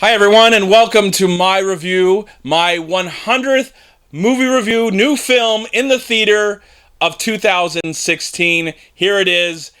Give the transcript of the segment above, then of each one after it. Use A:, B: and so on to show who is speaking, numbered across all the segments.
A: Hi, everyone, and welcome to my review, my 100th movie review, new film in the theater of 2016. Here it is,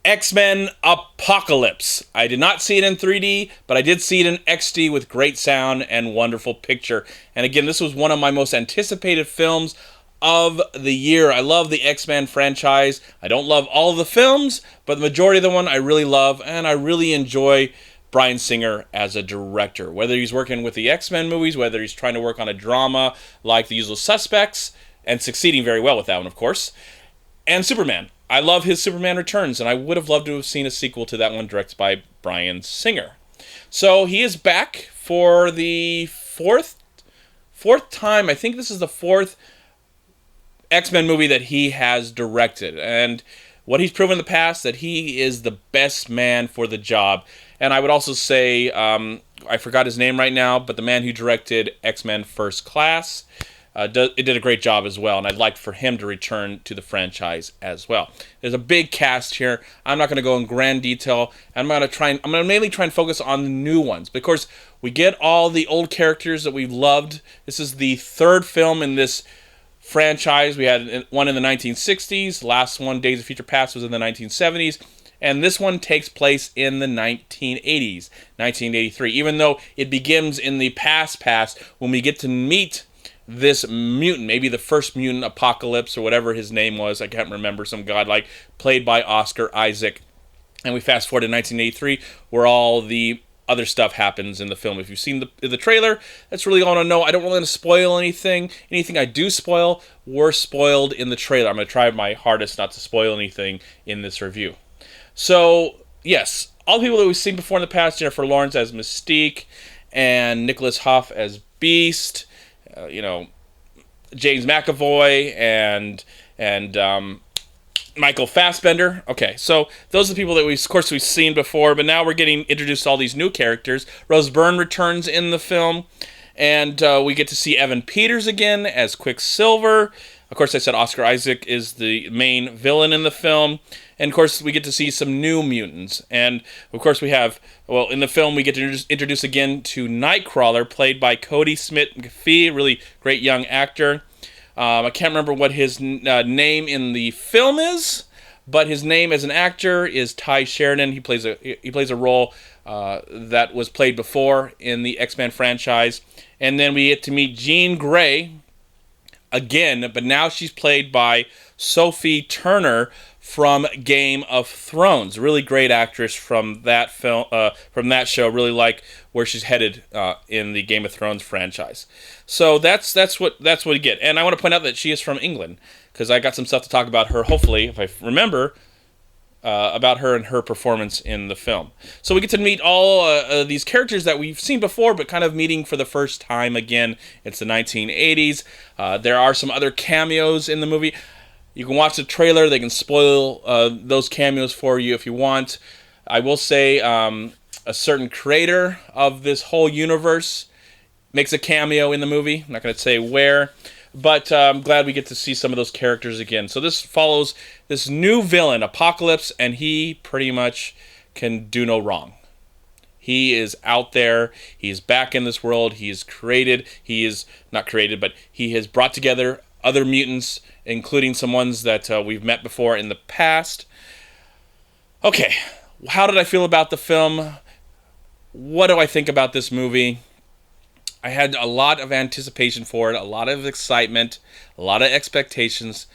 A: X-Men Apocalypse. I did not see it in 3D, but I did see it in XD with great sound and wonderful picture. And again, this was one of my most anticipated films of the year. I love the X-Men franchise. I don't love all of the films, but the majority of the one I really love, and I really enjoy Bryan Singer as a director. Whether he's working with the X-Men movies, whether he's trying to work on a drama like The Usual Suspects, and succeeding very well with that one, of course, and Superman. I love his Superman Returns, and I would have loved to have seen a sequel to that one directed by Bryan Singer. So he is back for the fourth time. I think this is the fourth X-Men movie that he has directed, and what he's proven in the past, that he is the best man for the job. And I would also say, I forgot his name right now, but the man who directed X-Men First Class, it did a great job as well, and I'd like for him to return to the franchise as well. There's a big cast here. I'm not going to go in grand detail. I'm going to mainly try and focus on the new ones, because we get all the old characters that we've loved. This is the third film in this franchise. We had one in the 1960s. The last one, Days of Future Past, was in the 1970s. And this one takes place in the 1980s, 1983. Even though it begins in the past, when we get to meet this mutant, maybe the first mutant, Apocalypse, or whatever his name was, I can't remember, some godlike, played by Oscar Isaac. And we fast forward to 1983, where all the other stuff happens in the film. If you've seen the trailer, that's really all I know. I don't really want to spoil anything. Anything I do spoil, were spoiled in the trailer. I'm going to try my hardest not to spoil anything in this review. So, yes, all the people that we've seen before in the past, Jennifer Lawrence as Mystique, and Nicholas Hoult as Beast, James McAvoy, and Michael Fassbender. Okay, so those are the people that we've seen before, but now we're getting introduced to all these new characters. Rose Byrne returns in the film, and we get to see Evan Peters again as Quicksilver. Of course, I said Oscar Isaac is the main villain in the film. And, of course, we get to see some new mutants. And, of course, we have, in the film, we get to introduce again to Nightcrawler, played by Cody Smit-McPhee, really great young actor. I can't remember what his name in the film is, but his name as an actor is Ty Sheridan. He plays a role that was played before in the X-Men franchise. And then we get to meet Jean Grey again, but now she's played by Sophie Turner from Game of Thrones. Really great actress from that film, from that show. Really like where she's headed in the Game of Thrones franchise. So that's what we get. And I want to point out that she is from England, because I got some stuff to talk about her. Hopefully, if I remember, about her and her performance in the film. So we get to meet all these characters that we've seen before, but kind of meeting for the first time again. It's the 1980s. There are some other cameos in the movie. You can watch the trailer. They can spoil those cameos for you if you want. I will say a certain creator of this whole universe makes a cameo in the movie. I'm not going to say where, but I'm glad we get to see some of those characters again. So this follows this new villain, Apocalypse, and he pretty much can do no wrong. He is out there. He's back in this world. He is created. He is not created, but he has brought together other mutants, including some ones that we've met before in the past. Okay, how did I feel about the film? What do I think about this movie? I had a lot of anticipation for it, a lot of excitement, a lot of expectations.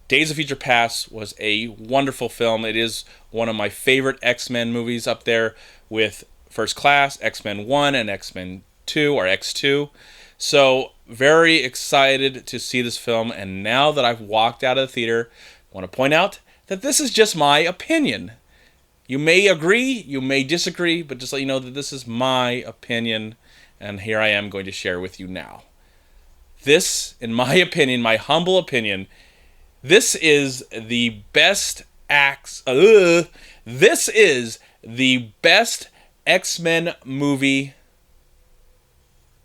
A: Days of Future Past was a wonderful film. It is one of my favorite X-Men movies, up there with First Class, X-Men 1, and X-Men 2, or X2. So, very excited to see this film, and now that I've walked out of the theater, I want to point out that this is just my opinion. You may agree, you may disagree, but just let you know that this is my opinion, and here I am going to share with you now. This, in my opinion, my humble opinion, this is the best this is the best X-Men movie,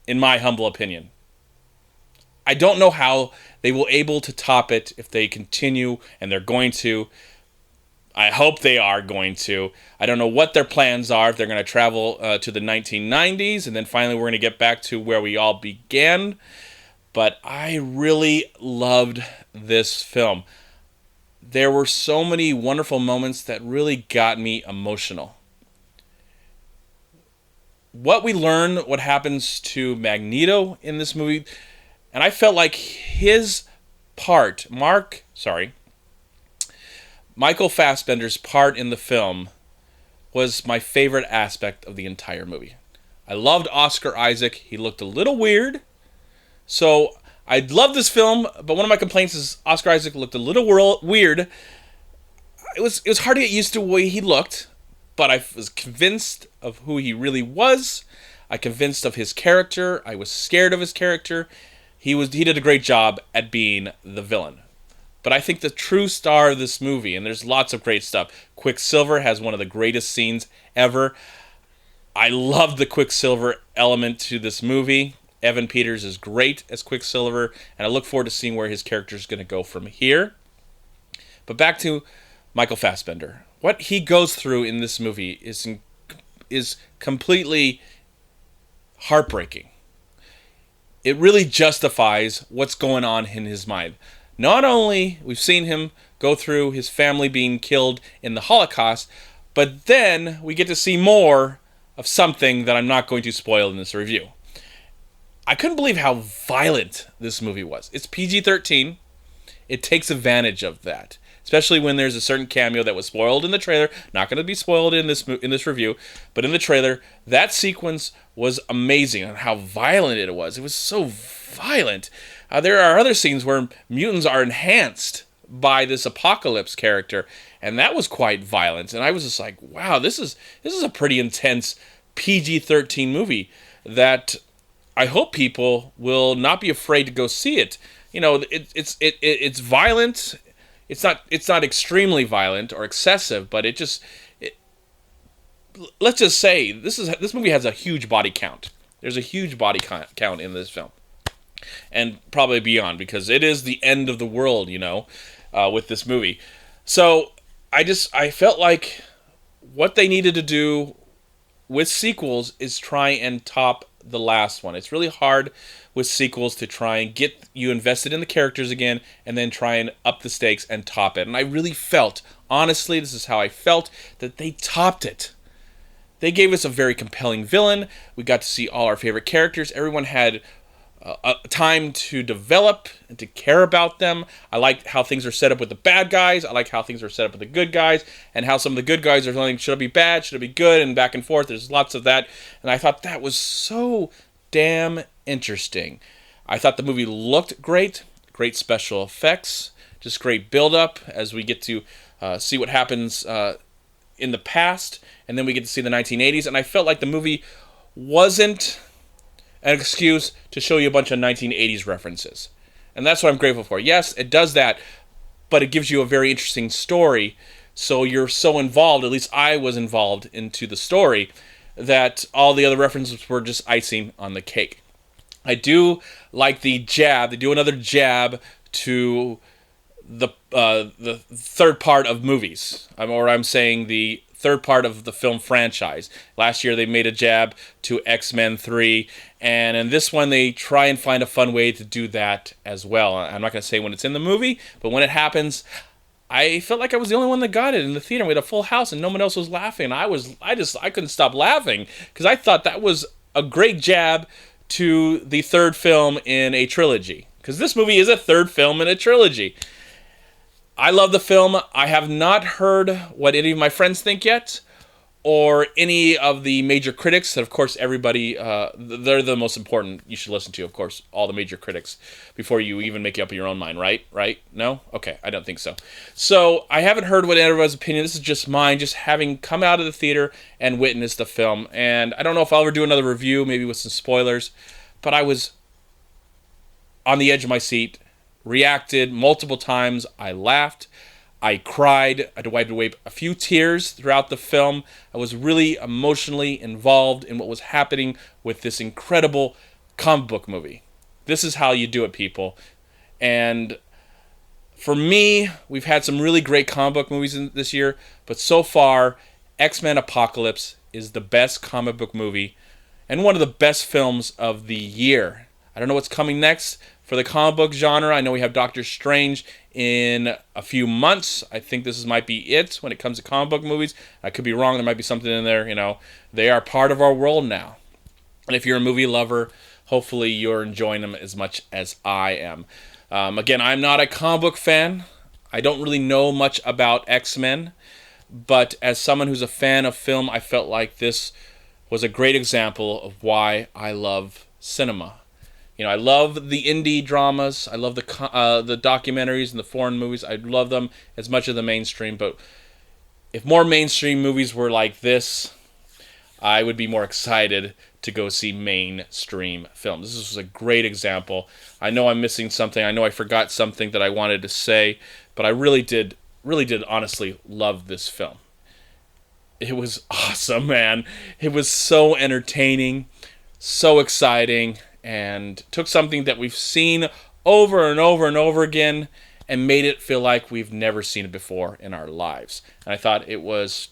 A: in my humble opinion. I don't know how they will able to top it if they continue, and they're going to. I hope they are going to. I don't know what their plans are, if they're going to travel to the 1990s, and then finally we're going to get back to where we all began. But I really loved this film. There were so many wonderful moments that really got me emotional. What we learn, what happens to Magneto in this movie, and I felt like his part, Michael Fassbender's part in the film was my favorite aspect of the entire movie. I loved Oscar Isaac. He looked a little weird. So I love this film, but one of my complaints is Oscar Isaac looked a little weird. It was hard to get used to the way he looked, but I was convinced of who he really was. I convinced of his character. I was scared of his character. He did a great job at being the villain. But I think the true star of this movie, and there's lots of great stuff, Quicksilver has one of the greatest scenes ever. I love the Quicksilver element to this movie. Evan Peters is great as Quicksilver, and I look forward to seeing where his character is going to go from here. But back to Michael Fassbender. What he goes through in this movie is completely heartbreaking. It really justifies what's going on in his mind. Not only we've seen him go through his family being killed in the Holocaust, but then we get to see more of something that I'm not going to spoil in this review. I couldn't believe how violent this movie was. It's PG-13. It takes advantage of that, especially when there's a certain cameo that was spoiled in the trailer. Not going to be spoiled in this review, but in the trailer, that sequence was amazing on how violent it was. It was so violent. There are other scenes where mutants are enhanced by this Apocalypse character, and that was quite violent. And I was just like, wow, this is a pretty intense PG-13 movie that I hope people will not be afraid to go see it. You know, it's violent. It's not extremely violent or excessive, but let's just say this movie has a huge body count. There's a huge body count in this film, and probably beyond, because it is the end of the world, with this movie. So I felt like what they needed to do with sequels is try and top the last one. It's really hard with sequels to try and get you invested in the characters again and then try and up the stakes and top it. And I really felt, honestly, this is how I felt, that they topped it. They gave us a very compelling villain. We got to see all our favorite characters. Everyone had time to develop and to care about them. I liked how things are set up with the bad guys. I like how things are set up with the good guys, and how some of the good guys are like, should it be bad, should it be good, and back and forth. There's lots of that, and I thought that was so damn interesting. I thought the movie looked great special effects, just great build-up as we get to see what happens in the past, and then we get to see the 1980s, and I felt like the movie wasn't an excuse to show you a bunch of 1980s references. And that's what I'm grateful for. Yes, it does that, but it gives you a very interesting story, so you're so involved, at least I was involved into the story, that all the other references were just icing on the cake. I do like the jab. They do another jab to the third part of movies. I'm saying the third part of the film franchise. Last year they made a jab to X-Men 3, and in this one they try and find a fun way to do that as well. I'm not going to say when it's in the movie, but when it happens, I felt like I was the only one that got it in the theater. We had a full house and no one else was laughing. I couldn't stop laughing because I thought that was a great jab to the third film in a trilogy, because this movie is a third film in a trilogy. I love the film. I have not heard what any of my friends think yet, or any of the major critics. Of course, everybody, they're the most important. You should listen to, of course, all the major critics before you even make up your own mind, right? Right? No? Okay, I don't think so. So I haven't heard what everybody's opinion. This is just mine, just having come out of the theater and witnessed the film. And I don't know if I'll ever do another review, maybe with some spoilers, but I was on the edge of my seat, reacted multiple times. I laughed. I cried. I had to wipe a few tears throughout the film. I was really emotionally involved in what was happening with this incredible comic book movie. This is how you do it, people. And For me, we've had some really great comic book movies this year, but so far, X-Men Apocalypse is the best comic book movie and one of the best films of the year. I don't know what's coming next for the comic book genre. I know we have Doctor Strange in a few months. I think this might be it when it comes to comic book movies. I could be wrong. There might be something in there. You know, they are part of our world now. And if you're a movie lover, hopefully you're enjoying them as much as I am. Again, I'm not a comic book fan. I don't really know much about X-Men. But as someone who's a fan of film, I felt like this was a great example of why I love cinema. You know, I love the indie dramas. I love the documentaries and the foreign movies. I love them as much as the mainstream. But if more mainstream movies were like this, I would be more excited to go see mainstream films. This was a great example. I know I'm missing something. I know I forgot something that I wanted to say, but I really did honestly love this film. It was awesome, man. It was so entertaining, so exciting, and took something that we've seen over and over and over again and made it feel like we've never seen it before in our lives. And I thought it was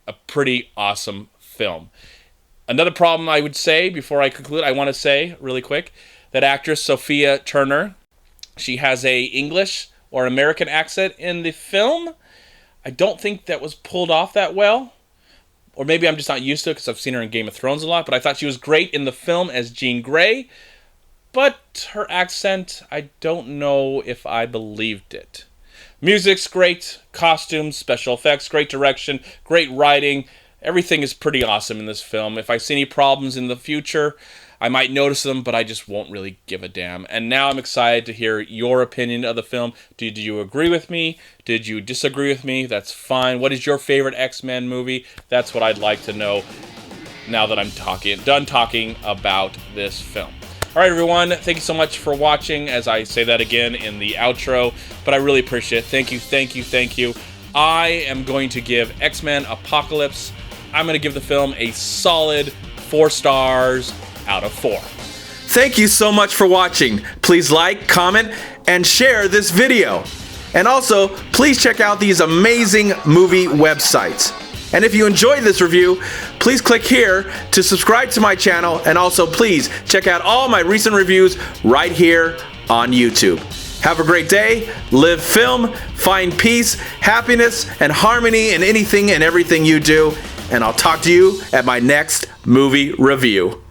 A: a pretty awesome film. Another problem I would say before I conclude, I want to say really quick that actress Sophia Turner, she has a English or American accent in the film. I don't think that was pulled off that well. Or maybe I'm just not used to it because I've seen her in Game of Thrones a lot. But I thought she was great in the film as Jean Grey. But her accent, I don't know if I believed it. Music's great. Costumes, special effects, great direction, great writing. Everything is pretty awesome in this film. If I see any problems in the future, I might notice them, but I just won't really give a damn. And now I'm excited to hear your opinion of the film. Did you agree with me? Did you disagree with me? That's fine. What is your favorite X-Men movie? That's what I'd like to know now that I'm done talking about this film. All right, everyone. Thank you so much for watching. As I say that again in the outro, but I really appreciate it. Thank you, thank you, thank you. I am going to give X-Men Apocalypse, I'm going to give the film a solid 4 stars out of 4. Thank you so much for watching. Please like, comment, and share this video. And also, please check out these amazing movie websites. And if you enjoyed this review, please click here to subscribe to my channel, and also please check out all my recent reviews right here on YouTube. Have a great day, live film, find peace, happiness, and harmony in anything and everything you do, and I'll talk to you at my next movie review.